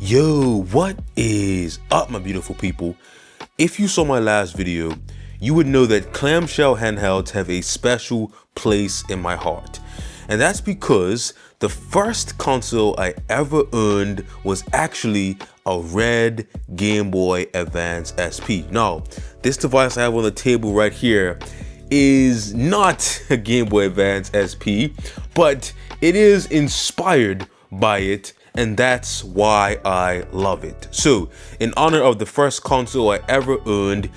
Yo, what is up, my beautiful people? If you saw my last video, you would know that clamshell handhelds have a special place in my heart. And that's because the first console I ever owned was actually a red Game Boy Advance SP. Now, this device I have on the table right here is not a Game Boy Advance SP, but it is inspired by it, and that's why I love it. So, in honor of the first console I ever owned,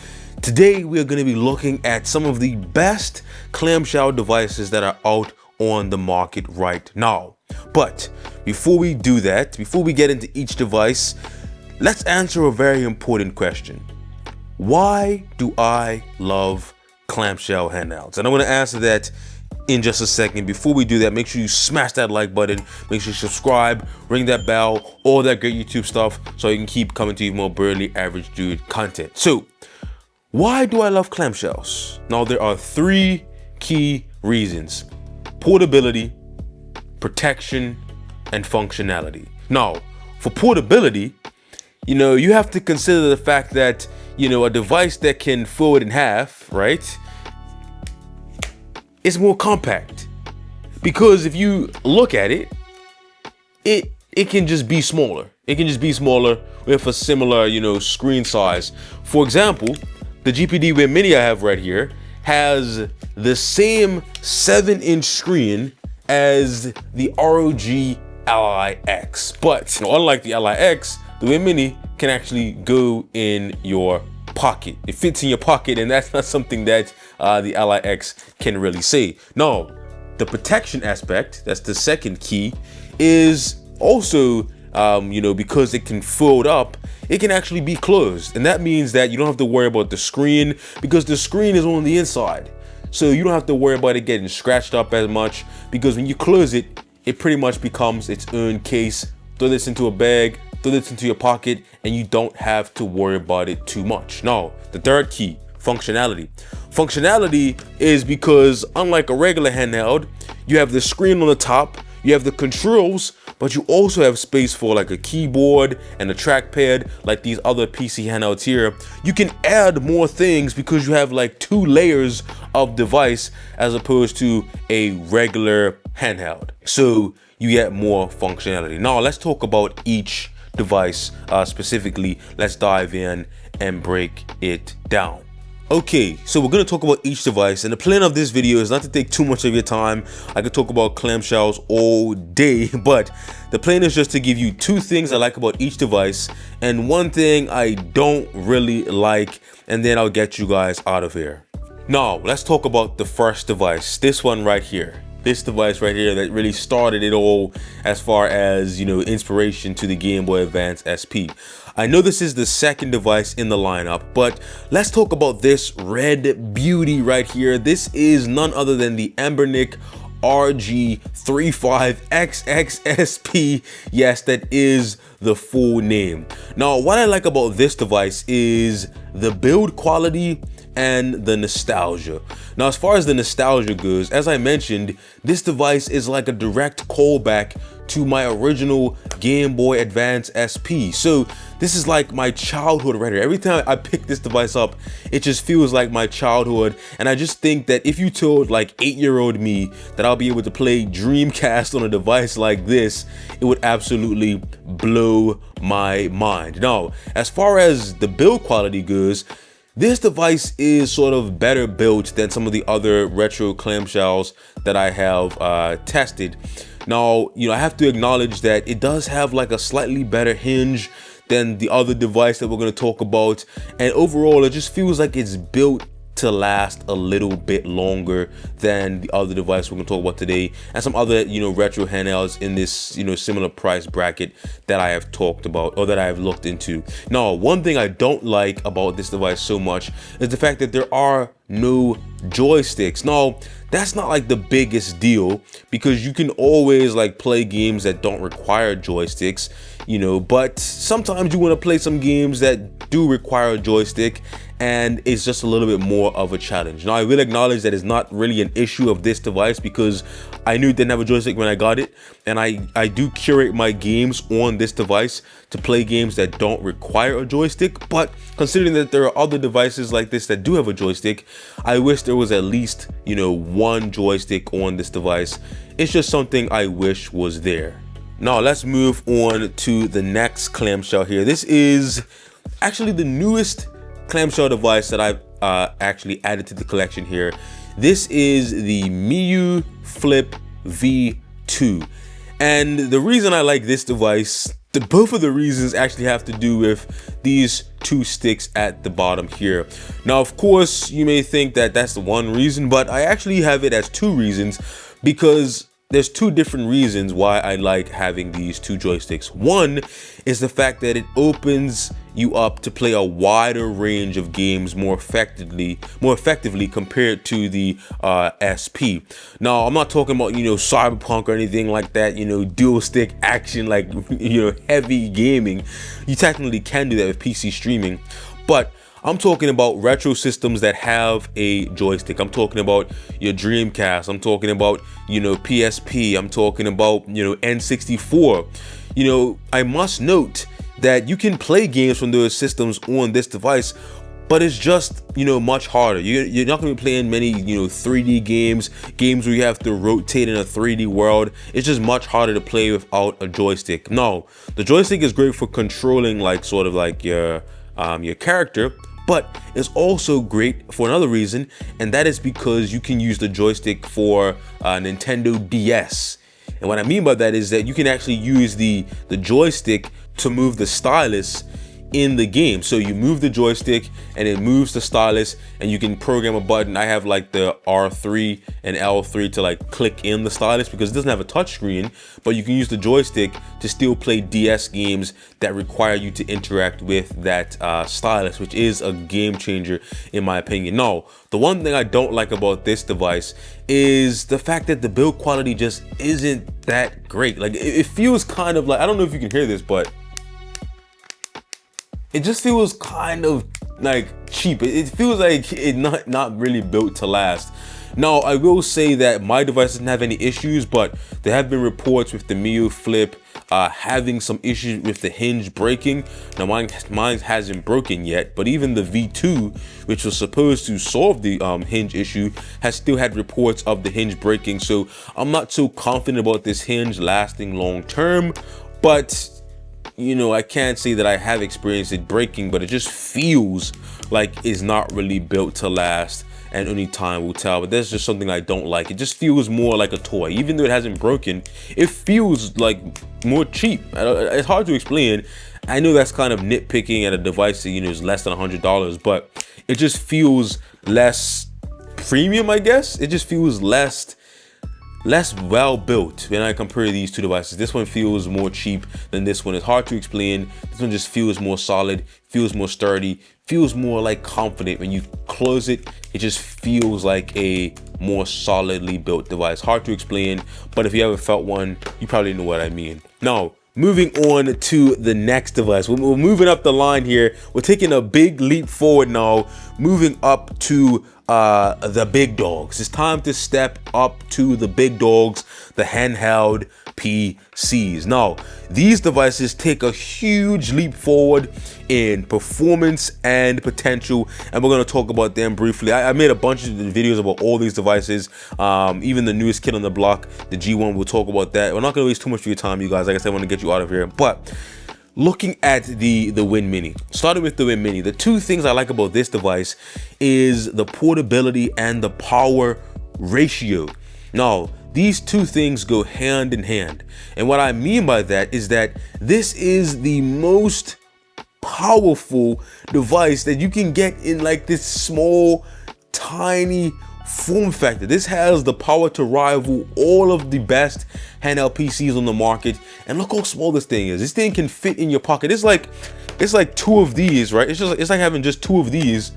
today we are going to be looking at some of the best clamshell devices that are out on the market right now. But before we do that, before we get into each device, let's answer a very important question. Why do I love clamshell handhelds? And I'm going to answer that in just a second. Before we do that, make sure you smash that like button, make sure you subscribe, ring that bell, all that great YouTube stuff, so you can keep coming to you more burly average dude content. So why do I love clamshells? Now, there are three key reasons: portability, protection, and functionality. Now, for portability, you have to consider the fact that a device that can fold in half, right, it's more compact. Because if you look at it, it can just be smaller. It can just be smaller with a similar, screen size. For example, the GPD Win Mini I have right here has the same 7-inch screen as the ROG LIX. But unlike the LIX, the Win Mini can actually go in your pocket. It fits in your pocket, and that's not something that the LIX can really say. No, the protection aspect, that's the second key, is also because it can fold up, it can actually be closed, and that means that you don't have to worry about the screen, because the screen is on the inside, so you don't have to worry about it getting scratched up as much, because when you close it, it pretty much becomes its own case. Throw this into a bag, throw this into your pocket, and you don't have to worry about it too much. Now, the third key, functionality. Functionality is because, unlike a regular handheld, you have the screen on the top, you have the controls, but you also have space for like a keyboard and a trackpad like these other PC handhelds here. You can add more things because you have like 2 layers of device as opposed to a regular handheld. So you get more functionality. Now let's talk about each device specifically. Let's dive in and break it down. Okay, so we're going to talk about each device, and the plan of this video is not to take too much of your time. I could talk about clamshells all day, but the plan is just to give you 2 things I like about each device and 1 thing I don't really like, and then I'll get you guys out of here. Now, let's talk about the first device, this one right here. This device right here that really started it all as far as, inspiration to the Game Boy Advance SP. I know this is the second device in the lineup, but let's talk about this red beauty right here. This is none other than the Anbernic RG35XXSP. Yes, that is the full name. Now, what I like about this device is the build quality and the nostalgia. Now, as far as the nostalgia goes, as I mentioned, this device is like a direct callback to my original Game Boy Advance SP. So this is like my childhood right here. Every time I pick this device up, it just feels like my childhood. And I just think that if you told like 8-year-old me that I'll be able to play Dreamcast on a device like this, it would absolutely blow my mind. Now, as far as the build quality goes, this device is sort of better built than some of the other retro clamshells that I have tested. Now, I have to acknowledge that it does have like a slightly better hinge than the other device that we're going to talk about. And overall, it just feels like it's built to last a little bit longer than the other device we're going to talk about today, and some other retro handhelds in this similar price bracket that I have talked about or that I have looked into. Now, one thing I don't like about this device so much is the fact that there are no joysticks. Now, that's not like the biggest deal, because you can always like play games that don't require joysticks, but sometimes you want to play some games that do require a joystick, and it's just a little bit more of a challenge. Now I will acknowledge that it's not really an issue of this device because I knew it didn't have a joystick when I got it, and I do curate my games on this device to play games that don't require a joystick. But considering that there are other devices like this that do have a joystick, I wish there was at least, you know, one joystick on this device. It's just something I wish was there. Now let's move on to the next clamshell here. This is actually the newest clamshell device that I've actually added to the collection here. This is the Miyoo Flip V2. And the reason I like this device, both of the reasons actually have to do with these two sticks at the bottom here. Now, of course, you may think that that's the one reason, but I actually have it as two reasons, because there's two different reasons why I like having these two joysticks. One is the fact that it opens you up to play a wider range of games more effectively compared to the SP. Now, I'm not talking about, you know, Cyberpunk or anything like that, you know, dual stick action, like, you know, heavy gaming. You technically can do that with PC streaming, but I'm talking about retro systems that have a joystick. I'm talking about your Dreamcast. I'm talking about, you know, PSP. I'm talking about, you know, N64. You know, I must note that you can play games from those systems on this device, but it's just, you know, much harder. You're not going to be playing many, you know, 3D games where you have to rotate in a 3D world. It's just much harder to play without a joystick. No, the joystick is great for controlling, like, sort of like your character, but it's also great for another reason, and that is because you can use the joystick for Nintendo DS. And what I mean by that is that you can actually use the joystick to move the stylus in the game. So you move the joystick and it moves the stylus, and you can program a button. I have like the R3 and L3 to like click in the stylus because it doesn't have a touch screen, but you can use the joystick to still play DS games that require you to interact with that stylus, which is a game changer in my opinion. Now, the one thing I don't like about this device is the fact that the build quality just isn't that great. Like, it feels kind of like, I don't know if you can hear this, but it just feels kind of like cheap. It feels like it's not really built to last. Now, I will say that my device doesn't have any issues, but there have been reports with the Miyoo Flip having some issues with the hinge breaking. Now, mine hasn't broken yet, but even the V2, which was supposed to solve the hinge issue, has still had reports of the hinge breaking. So I'm not so confident about this hinge lasting long term, but you know, I can't say that I have experienced it breaking, but it just feels like it's not really built to last, and only time will tell. But that's just something I don't like. It just feels more like a toy. Even though it hasn't broken, it feels like more cheap. It's hard to explain. I know that's kind of nitpicking at a device that, you know, is less than $100, but it just feels less premium, I guess. It just feels less well built when I compare these two devices. This one feels more cheap than this one. It's hard to explain. This one just feels more solid, feels more sturdy, feels more like confident. When you close it, it just feels like a more solidly built device. Hard to explain, but if you ever felt one, you probably know what I mean. Now, moving on to the next device. We're moving up the line here. We're taking a big leap forward now, moving up to the big dogs. It's time to step up to the big dogs, the handheld PCs. Now, these devices take a huge leap forward in performance and potential, and we're going to talk about them briefly. I made a bunch of videos about all these devices, even the newest kid on the block, the G1. We'll talk about that. We're not going to waste too much of your time, you guys. Like I said, I want to get you out of here, but looking at the Win Mini, starting with the Win Mini, the two things I like about this device is the portability and the power ratio. Now, these two things go hand in hand. And what I mean by that is that this is the most powerful device that you can get in like this small, tiny form factor. This has the power to rival all of the best handheld PCs on the market. And look how small this thing is. This thing can fit in your pocket. It's like two of these, right? It's like having just two of these,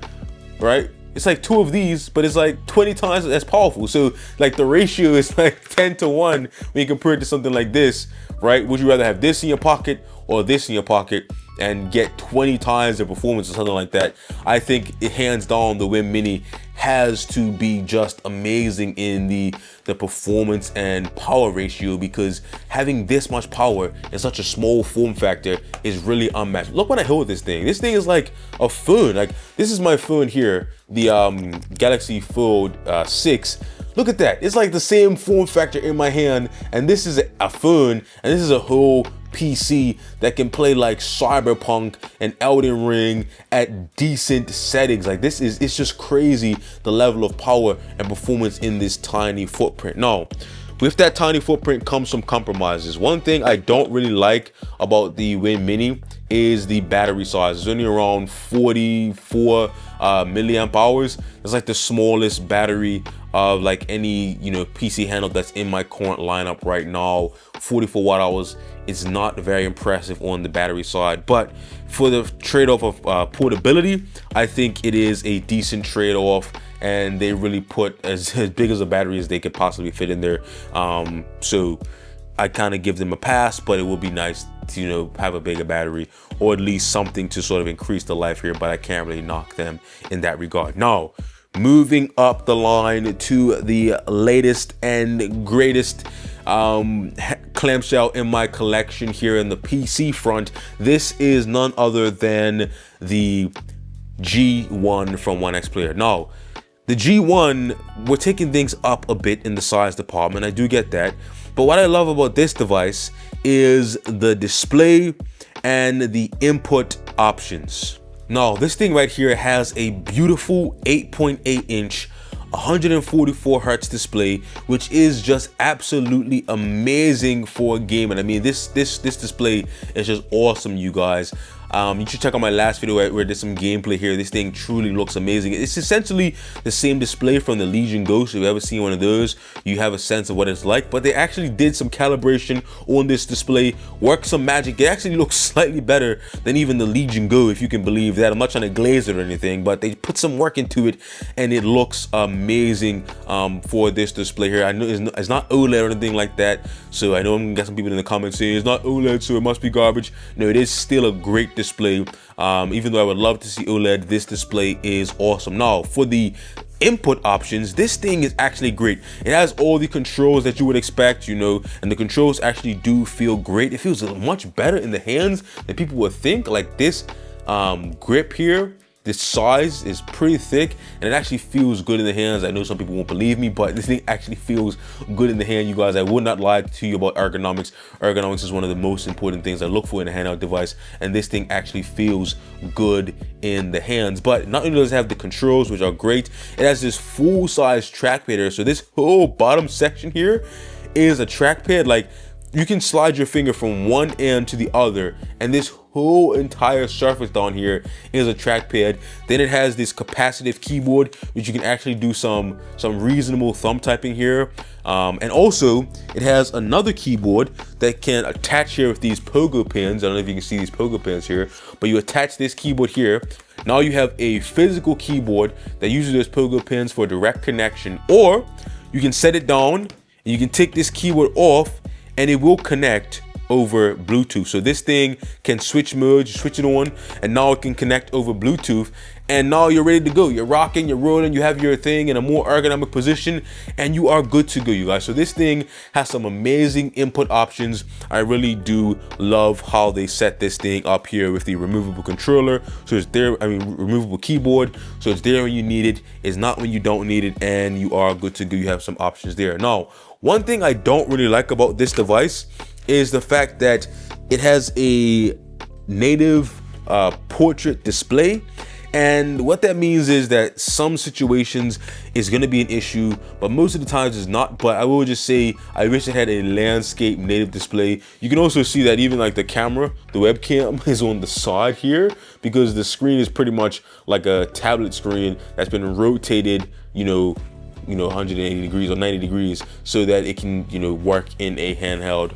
right? It's like two of these, but it's like 20 times as powerful. So like the ratio is like 10 to 1 when you compare it to something like this, right? Would you rather have this in your pocket or this in your pocket and get 20 times the performance or something like that, I think it hands down the Win Mini has to be just amazing in the performance and power ratio, because having this much power in such a small form factor is really unmatched. Look what I hold this thing. This thing is like a phone. Like, this is my phone here, the Galaxy Fold 6. Look at that. It's like the same form factor in my hand, and this is a phone, and this is a whole PC that can play like Cyberpunk and Elden Ring at decent settings. Like, this is, it's just crazy the level of power and performance in this tiny footprint. Now, with that tiny footprint comes some compromises. One thing I don't really like about the Win Mini is the battery size. It's only around 44 milliamp hours. It's like the smallest battery of like any, you know, PC handle that's in my current lineup right now. 44 watt hours. It's not very impressive on the battery side, but for the trade-off of portability, I think it is a decent trade-off, and they really put as big as a battery as they could possibly fit in there. So I kind of give them a pass, but it would be nice to, you know, have a bigger battery, or at least something to sort of increase the life here, but I can't really knock them in that regard. Now, moving up the line to the latest and greatest clamshell in my collection here in the PC front. This is none other than the G1 from ONEXPLAYER. Now, the G1, we're taking things up a bit in the size department. I do get that. But what I love about this device is the display and the input options. Now, this thing right here has a beautiful 8.8 inch 144 hertz display, which is just absolutely amazing for a game. And I mean, this display is just awesome, you guys. You should check out my last video where I did some gameplay here. This thing truly looks amazing. It's essentially the same display from the Legion Ghost. If you've ever seen one of those, you have a sense of what it's like. But they actually did some calibration on this display, worked some magic. It actually looks slightly better than even the Legion Go, if you can believe that. I'm not trying to glaze it or anything, but they put some work into it, and it looks amazing for this display here. I know it's not OLED or anything like that, so I know I'm gonna get some people in the comments saying it's not OLED, so it must be garbage. No, it is still a great display. Even though I would love to see OLED, this display is awesome. Now, for the input options, this thing is actually great. It has all the controls that you would expect, you know, and the controls actually do feel great. It feels much better in the hands than people would think. Like, this grip here, this size is pretty thick, and it actually feels good in the hands. I know some people won't believe me, but this thing actually feels good in the hand, you guys. I would not lie to you about ergonomics. Ergonomics is one of the most important things I look for in a handheld device, and this thing actually feels good in the hands. But not only does it have the controls, which are great, it has this full-size trackpad here. So this whole bottom section here is a trackpad. Like, you can slide your finger from one end to the other, and this whole entire surface down here is a trackpad. Then it has this capacitive keyboard, which you can actually do some reasonable thumb typing here. And also, it has another keyboard that can attach here with these pogo pins. I don't know if you can see these pogo pins here, but you attach this keyboard here. Now you have a physical keyboard that uses those pogo pins for direct connection, or you can set it down and you can take this keyboard off, and it will connect over Bluetooth. So this thing can switch modes, you switch it on, and now it can connect over Bluetooth, and now you're ready to go. You're rocking, you're rolling, you have your thing in a more ergonomic position, and you are good to go, you guys. So this thing has some amazing input options. I really do love how they set this thing up here with the removable controller. So it's there, I mean, removable keyboard. So it's there when you need it, it's not when you don't need it, and you are good to go. You have some options there. Now, one thing I don't really like about this device is the fact that it has a native portrait display. And what that means is that some situations is going to be an issue, but most of the times it's not. But I will just say, I wish it had a landscape native display. You can also see that even like the camera, the webcam is on the side here, because the screen is pretty much like a tablet screen that's been rotated, you know, 180 degrees or 90 degrees, so that it can, you know, work in a handheld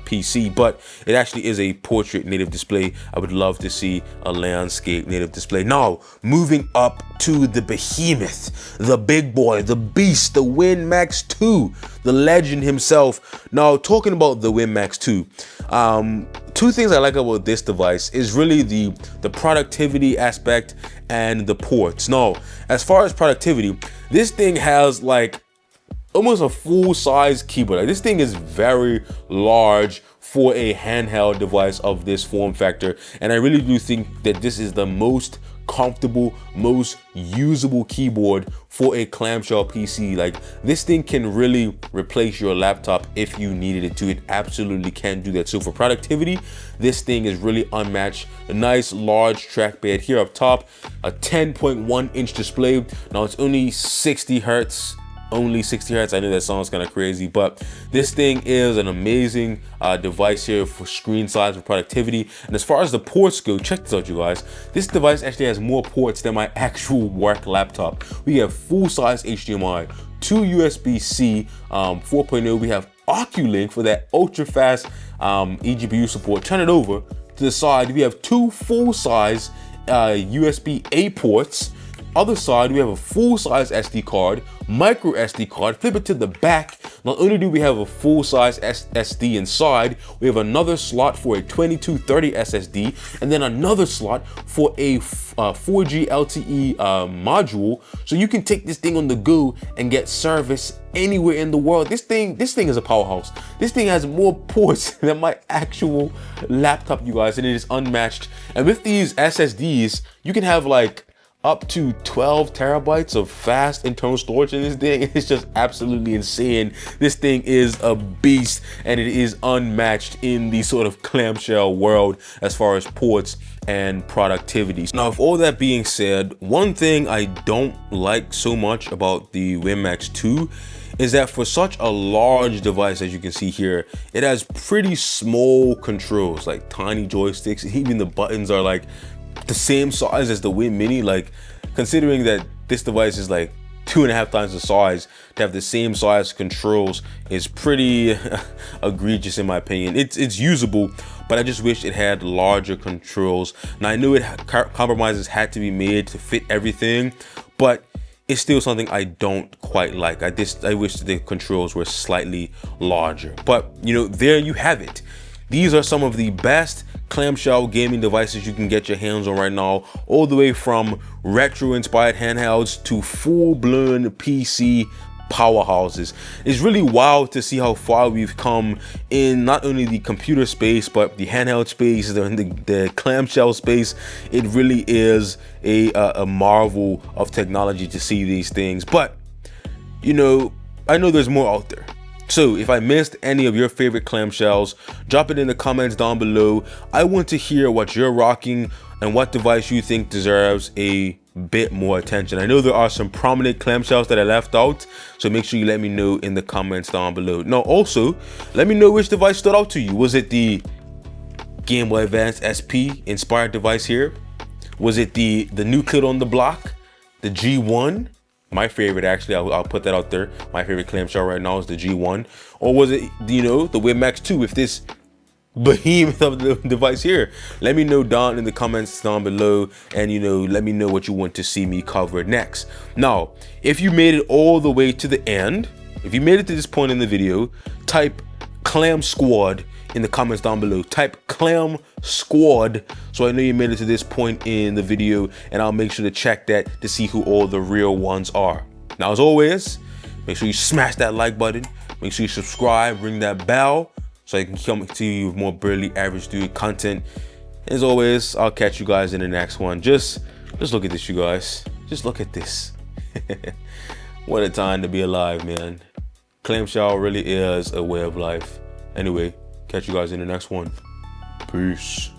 PC. But it actually is a portrait native display. I would love to see a landscape native display. Now, moving up to the behemoth, the big boy, the beast, the Win Max 2, the legend himself. Now, talking about the Win Max 2, two things I like about this device is really the productivity aspect and the ports. Now, as far as productivity, this thing has like almost a full-size keyboard. Like, this thing is very large for a handheld device of this form factor, and I really do think that this is the most comfortable, most usable keyboard for a clamshell PC. Like, this thing can really replace your laptop if you needed it to. It absolutely can do that. So for productivity, this thing is really unmatched. A nice large trackpad here up top, a 10.1-inch display. Now it's only 60 hertz. Only 60 hertz. I know that sounds kind of crazy, but this thing is an amazing device here for screen size, for productivity. And as far as the ports go, check this out, you guys. This device actually has more ports than my actual work laptop. We have full-size HDMI, 2 USB-C 4.0. We have Oculink for that ultra-fast eGPU support. Turn it over to the side. We have 2 full-size USB-A ports. Other side, we have a full-size SD card, micro SD card. Flip it to the back. Not only do we have a full-size SD inside, we have another slot for a 2230 SSD, and then another slot for a 4G LTE module, so you can take this thing on the go and get service anywhere in the world. This thing is a powerhouse. This thing has more ports than my actual laptop, you guys, and it is unmatched. And with these SSDs, you can have like up to 12 terabytes of fast internal storage in this thing. It's just absolutely insane. This thing is a beast, and it is unmatched in the sort of clamshell world as far as ports and productivity. Now, with all that being said, one thing I don't like so much about the Win Max 2 is that for such a large device, as you can see here, it has pretty small controls, like tiny joysticks. Even the buttons are like the same size as the Win Mini. Like, considering that this device is like 2.5 times the size, to have the same size controls is pretty egregious in my opinion. It's usable, but I just wish it had larger controls. Now, I know compromises had to be made to fit everything, but it's still something I don't quite like. I wish the controls were slightly larger. But you know, there you have it. These are some of the best clamshell gaming devices you can get your hands on right now, all the way from retro inspired handhelds to full-blown PC powerhouses. It's really wild to see how far we've come in not only the computer space, but the handheld space, the clamshell space. It really is a marvel of technology to see these things. But you know, I know there's more out there. So if I missed any of your favorite clamshells, drop it in the comments down below. I want to hear what you're rocking and what device you think deserves a bit more attention. I know there are some prominent clamshells that I left out, so make sure you let me know in the comments down below. Now, also, let me know which device stood out to you. Was it the Game Boy Advance SP inspired device here? Was it the new kid on the block, the G1? My favorite, actually, I'll put that out there. My favorite clamshell right now is the G1. Or was it, you know, the Win Max 2 with this behemoth of the device here? Let me know down in the comments down below, and you know, let me know what you want to see me cover next. Now, if you made it all the way to the end, if you made it to this point in the video, type Clam Squad in the comments down below. Type Clam Squad so I know you made it to this point in the video, and I'll make sure to check that to see who all the real ones are. Now, as always, make sure you smash that like button, make sure you subscribe, ring that bell so I can come to you with more Barely Average Dude content. As always, I'll catch you guys in the next one. Just look at this, you guys. Just look at this. What a time to be alive, man. Clamshell really is a way of life. Anyway, catch you guys in the next one. Peace.